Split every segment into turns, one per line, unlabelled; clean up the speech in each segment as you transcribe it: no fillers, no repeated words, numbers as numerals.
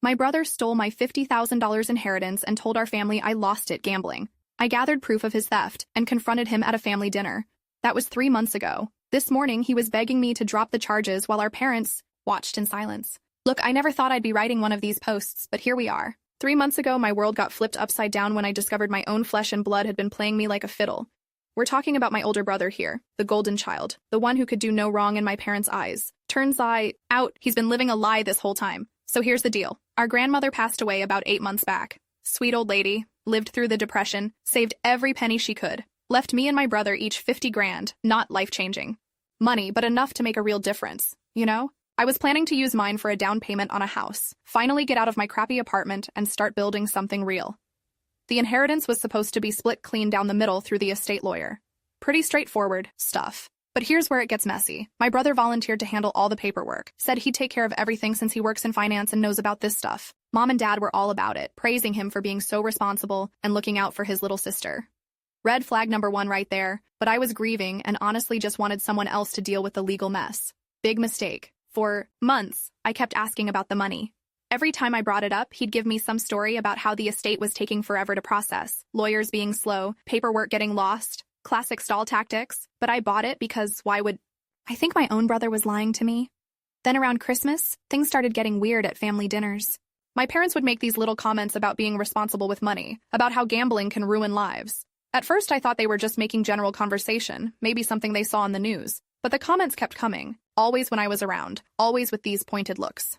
My brother stole my $50,000 inheritance and told our family I lost it gambling. I gathered proof of his theft and confronted him at a family dinner. That was 3 months ago. This morning, he was begging me to drop the charges while our parents watched in silence. Look, I never thought I'd be writing one of these posts, but here we are. 3 months ago, my world got flipped upside down when I discovered my own flesh and blood had been playing me like a fiddle. We're talking about my older brother here, the golden child, the one who could do no wrong in my parents' eyes. Turns out he's been living a lie this whole time. So here's the deal. Our grandmother passed away about 8 months back. Sweet old lady, lived through the Depression, saved every penny she could, left me and my brother each 50 grand, not life-changing money, but enough to make a real difference, you know? I was planning to use mine for a down payment on a house, finally get out of my crappy apartment and start building something real. The inheritance was supposed to be split clean down the middle through the estate lawyer. Pretty straightforward stuff. But here's where it gets messy. My brother volunteered to handle all the paperwork, said he'd take care of everything since he works in finance and knows about this stuff. Mom and Dad were all about it, praising him for being so responsible and looking out for his little sister. Red flag number 1 right there, but I was grieving and honestly just wanted someone else to deal with the legal mess. Big mistake. For months, I kept asking about the money. Every time I brought it up, he'd give me some story about how the estate was taking forever to process, lawyers being slow, paperwork getting lost, classic stall tactics, but I bought it because why would... I think my own brother was lying to me. Then around Christmas, things started getting weird at family dinners. My parents would make these little comments about being responsible with money, about how gambling can ruin lives. At first, I thought they were just making general conversation, maybe something they saw on the news, but the comments kept coming, always when I was around, always with these pointed looks.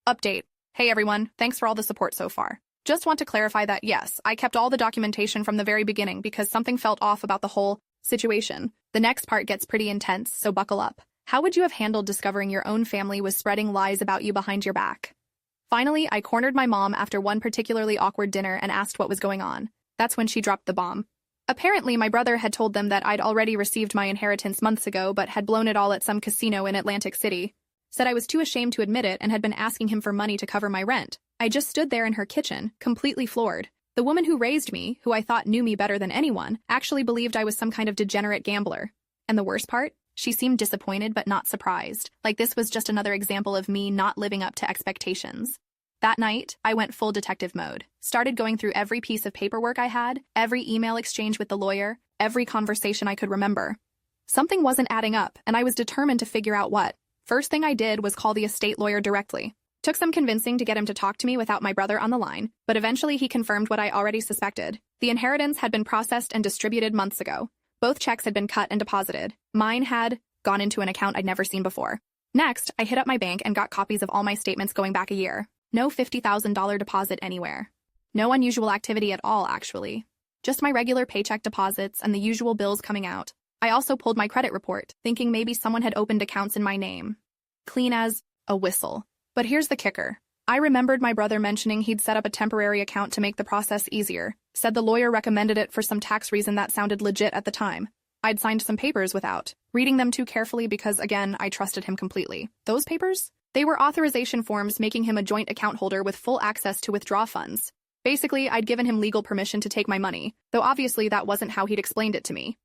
Update. Hey everyone, thanks for all the support so far. Just want to clarify that yes, I kept all the documentation from the very beginning because something felt off about the whole situation. The next part gets pretty intense, so buckle up. How would you have handled discovering your own family was spreading lies about you behind your back? Finally, I cornered my mom after one particularly awkward dinner and asked what was going on. That's when she dropped the bomb. Apparently, my brother had told them that I'd already received my inheritance months ago but had blown it all at some casino in Atlantic City. Said I was too ashamed to admit it and had been asking him for money to cover my rent. I just stood there in her kitchen, completely floored. The woman who raised me, who I thought knew me better than anyone, actually believed I was some kind of degenerate gambler. And the worst part? She seemed disappointed but not surprised, like this was just another example of me not living up to expectations. That night, I went full detective mode. Started going through every piece of paperwork I had, every email exchange with the lawyer, every conversation I could remember. Something wasn't adding up, and I was determined to figure out what. First thing I did was call the estate lawyer directly. Took some convincing to get him to talk to me without my brother on the line, but eventually he confirmed what I already suspected. The inheritance had been processed and distributed months ago. Both checks had been cut and deposited. Mine had gone into an account I'd never seen before. Next, I hit up my bank and got copies of all my statements going back a year. No $50,000 deposit anywhere. No unusual activity at all, actually. Just my regular paycheck deposits and the usual bills coming out. I also pulled my credit report, thinking maybe someone had opened accounts in my name. Clean as a whistle. But here's the kicker. I remembered my brother mentioning he'd set up a temporary account to make the process easier. Said the lawyer recommended it for some tax reason that sounded legit at the time. I'd signed some papers without reading them too carefully because, again, I trusted him completely. Those papers? They were authorization forms making him a joint account holder with full access to withdraw funds. Basically, I'd given him legal permission to take my money, though obviously that wasn't how he'd explained it to me.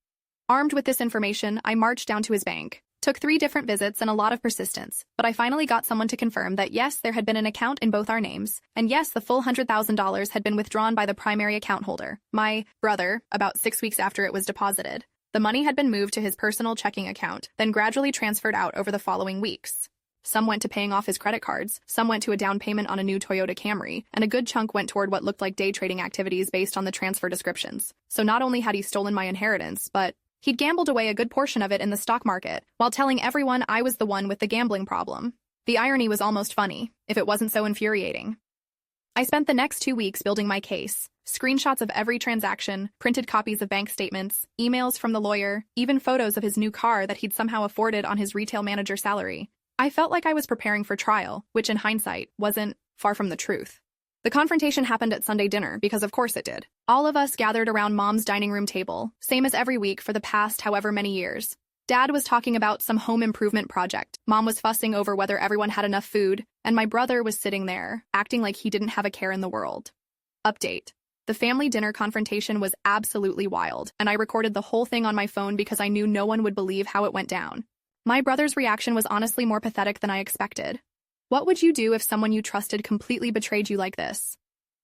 Armed with this information, I marched down to his bank. Took 3 different visits and a lot of persistence, but I finally got someone to confirm that yes, there had been an account in both our names, and yes, the full $100,000 had been withdrawn by the primary account holder, my brother, about 6 weeks after it was deposited. The money had been moved to his personal checking account, then gradually transferred out over the following weeks. Some went to paying off his credit cards, some went to a down payment on a new Toyota Camry, and a good chunk went toward what looked like day trading activities based on the transfer descriptions. So not only had he stolen my inheritance, but he'd gambled away a good portion of it in the stock market, while telling everyone I was the one with the gambling problem. The irony was almost funny, if it wasn't so infuriating. I spent the next 2 weeks building my case. Screenshots of every transaction, printed copies of bank statements, emails from the lawyer, even photos of his new car that he'd somehow afforded on his retail manager salary. I felt like I was preparing for trial, which in hindsight wasn't far from the truth. The confrontation happened at Sunday dinner, because of course it did. All of us gathered around Mom's dining room table, same as every week for the past however many years. Dad was talking about some home improvement project. Mom was fussing over whether everyone had enough food, and my brother was sitting there, acting like he didn't have a care in the world. Update. The family dinner confrontation was absolutely wild, and I recorded the whole thing on my phone because I knew no one would believe how it went down. My brother's reaction was honestly more pathetic than I expected. What would you do if someone you trusted completely betrayed you like this?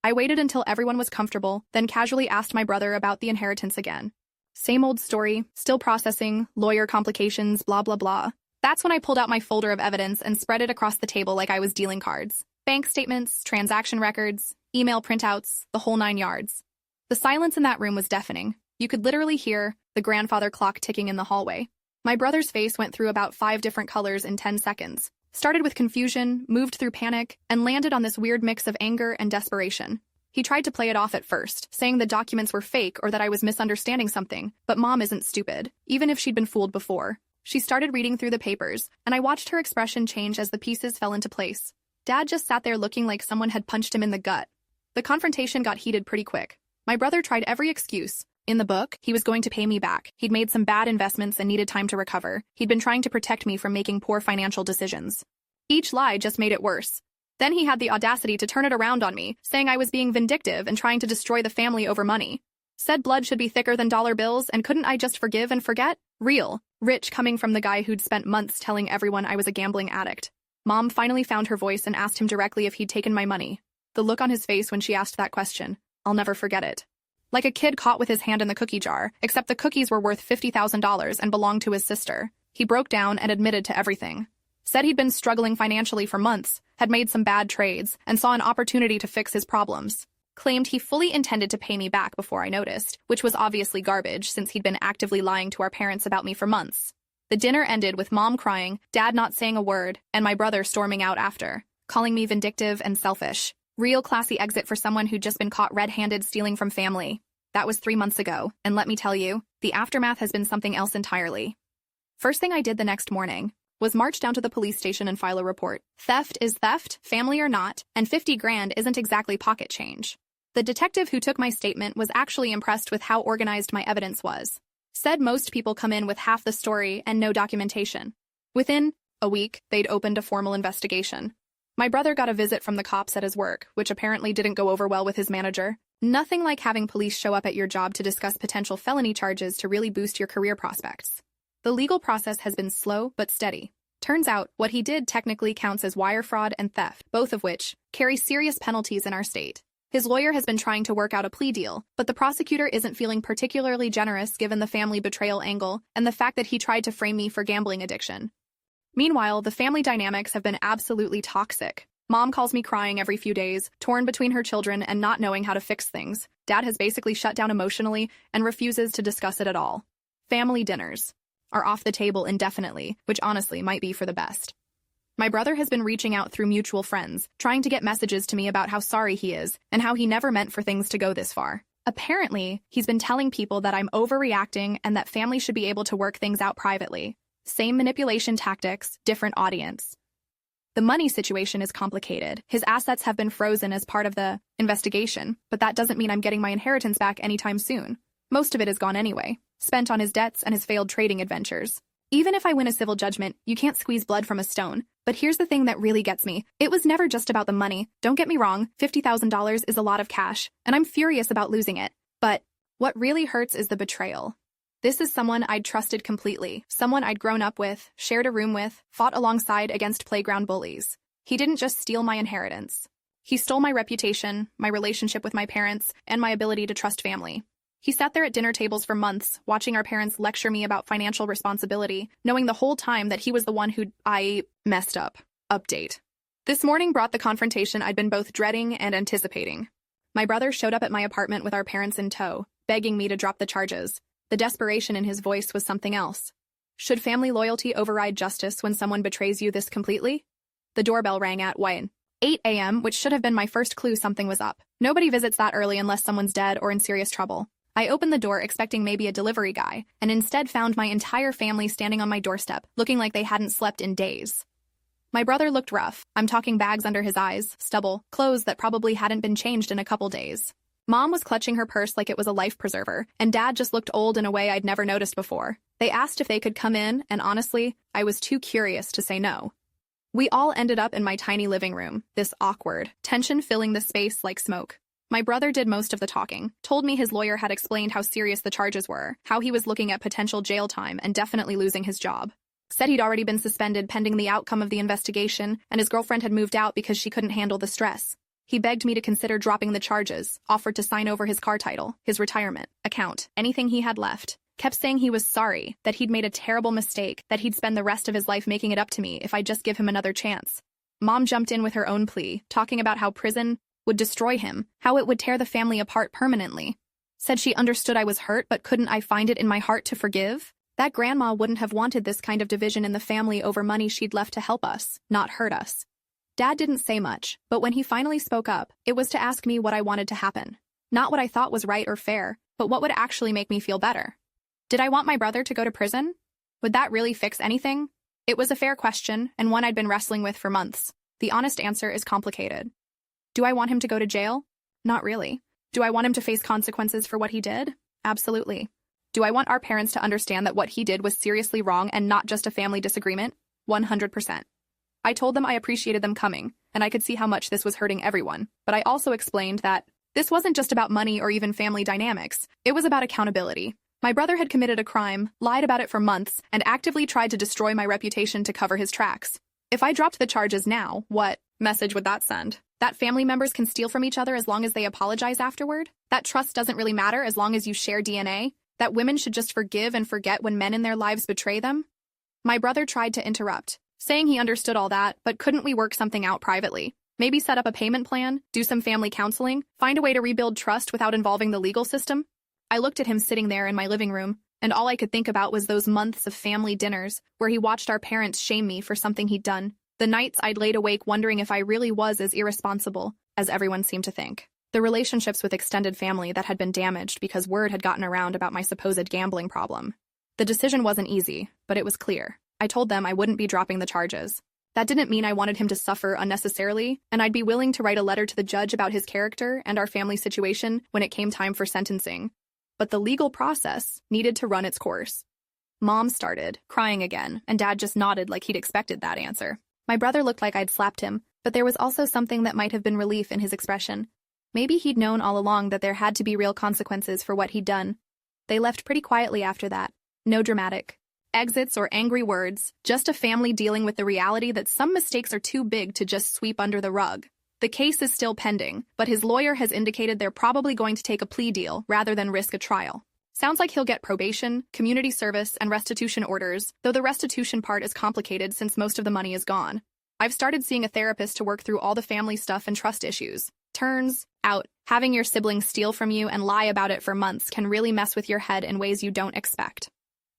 I waited until everyone was comfortable, then casually asked my brother about the inheritance again. Same old story, still processing, lawyer complications, blah blah blah. That's when I pulled out my folder of evidence and spread it across the table like I was dealing cards. Bank statements, transaction records, email printouts, the whole 9 yards. The silence in that room was deafening. You could literally hear the grandfather clock ticking in the hallway. My brother's face went through about 5 different colors in 10 seconds. Started with confusion, moved through panic, and landed on this weird mix of anger and desperation. He tried to play it off at first, saying the documents were fake or that I was misunderstanding something, but Mom isn't stupid, even if she'd been fooled before. She started reading through the papers, and I watched her expression change as the pieces fell into place. Dad just sat there looking like someone had punched him in the gut. The confrontation got heated pretty quick. My brother tried every excuse. In the book, he was going to pay me back. He'd made some bad investments and needed time to recover. He'd been trying to protect me from making poor financial decisions. Each lie just made it worse. Then he had the audacity to turn it around on me, saying I was being vindictive and trying to destroy the family over money. Said blood should be thicker than dollar bills, and couldn't I just forgive and forget? Real. Rich coming from the guy who'd spent months telling everyone I was a gambling addict. Mom finally found her voice and asked him directly if he'd taken my money. The look on his face when she asked that question, I'll never forget it. Like a kid caught with his hand in the cookie jar, except the cookies were worth $50,000 and belonged to his sister. He broke down and admitted to everything. Said he'd been struggling financially for months, had made some bad trades, and saw an opportunity to fix his problems. Claimed he fully intended to pay me back before I noticed, which was obviously garbage since he'd been actively lying to our parents about me for months. The dinner ended with Mom crying, Dad not saying a word, and my brother storming out after, calling me vindictive and selfish. Real classy exit for someone who'd just been caught red-handed stealing from family. That was 3 months ago, and let me tell you, the aftermath has been something else entirely. First thing I did the next morning was march down to the police station and file a report. Theft is theft, family or not, and 50 grand isn't exactly pocket change. The detective who took my statement was actually impressed with how organized my evidence was. Said most people come in with half the story and no documentation. Within a week, they'd opened a formal investigation. My brother got a visit from the cops at his work, which apparently didn't go over well with his manager. Nothing like having police show up at your job to discuss potential felony charges to really boost your career prospects. The legal process has been slow but steady. Turns out, what he did technically counts as wire fraud and theft, both of which carry serious penalties in our state. His lawyer has been trying to work out a plea deal, but the prosecutor isn't feeling particularly generous given the family betrayal angle and the fact that he tried to frame me for gambling addiction. Meanwhile, the family dynamics have been absolutely toxic. Mom calls me crying every few days, torn between her children and not knowing how to fix things. Dad has basically shut down emotionally and refuses to discuss it at all. Family dinners are off the table indefinitely, which honestly might be for the best. My brother has been reaching out through mutual friends, trying to get messages to me about how sorry he is and how he never meant for things to go this far. Apparently, he's been telling people that I'm overreacting and that family should be able to work things out privately. Same manipulation tactics, different audience. The money situation is complicated. His assets have been frozen as part of the investigation, but that doesn't mean I'm getting my inheritance back anytime soon. Most of it is gone anyway, spent on his debts and his failed trading adventures. Even if I win a civil judgment, you can't squeeze blood from a stone. But here's the thing that really gets me. It was never just about the money. Don't get me wrong, $50,000 is a lot of cash, and I'm furious about losing it. But what really hurts is the betrayal. This is someone I'd trusted completely, someone I'd grown up with, shared a room with, fought alongside against playground bullies. He didn't just steal my inheritance. He stole my reputation, my relationship with my parents, and my ability to trust family. He sat there at dinner tables for months, watching our parents lecture me about financial responsibility, knowing the whole time that he was the one who'd messed up. Update. This morning brought the confrontation I'd been both dreading and anticipating. My brother showed up at my apartment with our parents in tow, begging me to drop the charges. The desperation in his voice was something else. Should family loyalty override justice when someone betrays you this completely? The doorbell rang at 8 a.m., which should have been my first clue something was up. Nobody visits that early unless someone's dead or in serious trouble. I opened the door expecting maybe a delivery guy, and instead found my entire family standing on my doorstep, looking like they hadn't slept in days. My brother looked rough. I'm talking bags under his eyes, stubble, clothes that probably hadn't been changed in a couple days. Mom was clutching her purse like it was a life preserver, and Dad just looked old in a way I'd never noticed before. They asked if they could come in, and honestly, I was too curious to say no. We all ended up in my tiny living room, this awkward tension filling the space like smoke. My brother did most of the talking, told me his lawyer had explained how serious the charges were, how he was looking at potential jail time and definitely losing his job. Said he'd already been suspended pending the outcome of the investigation, and his girlfriend had moved out because she couldn't handle the stress. He begged me to consider dropping the charges, offered to sign over his car title, his retirement account, anything he had left. Kept saying he was sorry, that he'd made a terrible mistake, that he'd spend the rest of his life making it up to me if I'd just give him another chance. Mom jumped in with her own plea, talking about how prison would destroy him, how it would tear the family apart permanently. Said she understood I was hurt, but couldn't I find it in my heart to forgive? That grandma wouldn't have wanted this kind of division in the family over money she'd left to help us, not hurt us. Dad didn't say much, but when he finally spoke up, it was to ask me what I wanted to happen. Not what I thought was right or fair, but what would actually make me feel better. Did I want my brother to go to prison? Would that really fix anything? It was a fair question, and one I'd been wrestling with for months. The honest answer is complicated. Do I want him to go to jail? Not really. Do I want him to face consequences for what he did? Absolutely. Do I want our parents to understand that what he did was seriously wrong and not just a family disagreement? 100%. I told them I appreciated them coming, and I could see how much this was hurting everyone, but I also explained that this wasn't just about money or even family dynamics. It was about accountability. My brother had committed a crime, lied about it for months, and actively tried to destroy my reputation to cover his tracks. If I dropped the charges now, what message would that send? That family members can steal from each other as long as they apologize afterward? That trust doesn't really matter as long as you share DNA? That women should just forgive and forget when men in their lives betray them? My brother tried to interrupt, saying he understood all that, but couldn't we work something out privately? Maybe set up a payment plan, do some family counseling, find a way to rebuild trust without involving the legal system? I looked at him sitting there in my living room, and all I could think about was those months of family dinners where he watched our parents shame me for something he'd done. The nights I'd laid awake wondering if I really was as irresponsible as everyone seemed to think. The relationships with extended family that had been damaged because word had gotten around about my supposed gambling problem. The decision wasn't easy, but it was clear. I told them I wouldn't be dropping the charges. That didn't mean I wanted him to suffer unnecessarily, and I'd be willing to write a letter to the judge about his character and our family situation when it came time for sentencing. But the legal process needed to run its course. Mom started, crying again, and Dad just nodded like he'd expected that answer. My brother looked like I'd slapped him, but there was also something that might have been relief in his expression. Maybe he'd known all along that there had to be real consequences for what he'd done. They left pretty quietly after that. No dramatic exits or angry words, just a family dealing with the reality that some mistakes are too big to just sweep under the rug. The case is still pending, but his lawyer has indicated they're probably going to take a plea deal rather than risk a trial. Sounds like he'll get probation, community service, and restitution orders, though the restitution part is complicated since most of the money is gone. I've started seeing a therapist to work through all the family stuff and trust issues. Turns out, having your siblings steal from you and lie about it for months can really mess with your head in ways you don't expect.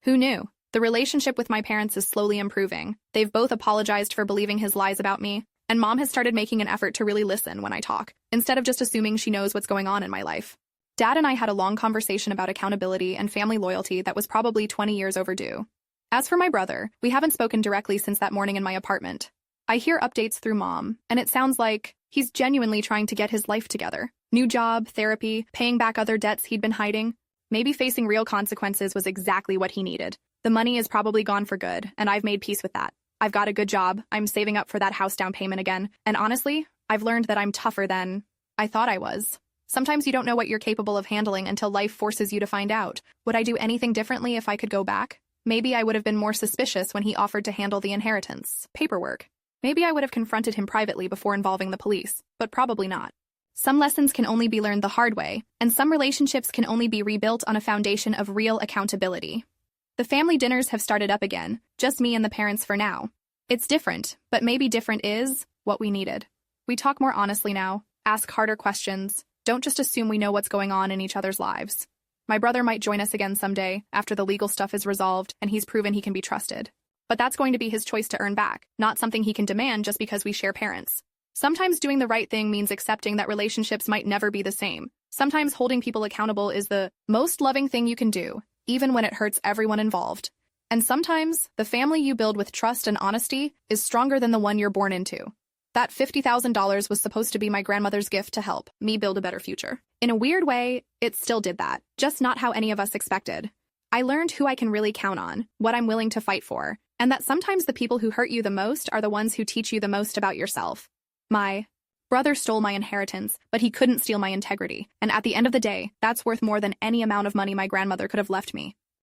Who knew? The relationship with my parents is slowly improving. They've both apologized for believing his lies about me, and Mom has started making an effort to really listen when I talk, instead of just assuming she knows what's going on in my life. Dad and I had a long conversation about accountability and family loyalty that was probably 20 years overdue. As for my brother, we haven't spoken directly since that morning in my apartment. I hear updates through Mom, and it sounds like he's genuinely trying to get his life together. New job, therapy, paying back other debts he'd been hiding. Maybe facing real consequences was exactly what he needed. The money is probably gone for good, and I've made peace with that. I've got a good job, I'm saving up for that house down payment again, and honestly, I've learned that I'm tougher than I thought I was. Sometimes you don't know what you're capable of handling until life forces you to find out. Would I do anything differently if I could go back? Maybe I would have been more suspicious when he offered to handle the inheritance, paperwork. Maybe I would have confronted him privately before involving the police, but probably not. Some lessons can only be learned the hard way, and some relationships can only be rebuilt on a foundation of real accountability. The family dinners have started up again, just me and the parents for now. It's different, but maybe different is what we needed. We talk more honestly now, ask harder questions, don't just assume we know what's going on in each other's lives. My brother might join us again someday, after the legal stuff is resolved and he's proven he can be trusted. But that's going to be his choice to earn back, not something he can demand just because we share parents. Sometimes doing the right thing means accepting that relationships might never be the same. Sometimes holding people accountable is the most loving thing you can do, even when it hurts everyone involved. And sometimes, the family you build with trust and honesty is stronger than the one you're born into. That $50,000 was supposed to be my grandmother's gift to help me build a better future. In a weird way, it still did that, just not how any of us expected. I learned who I can really count on, what I'm willing to fight for, and that sometimes the people who hurt you the most are the ones who teach you the most about yourself. My brother stole my inheritance, but he couldn't steal my integrity, and at the end of the day, that's worth more than any amount of money my grandmother could have left me.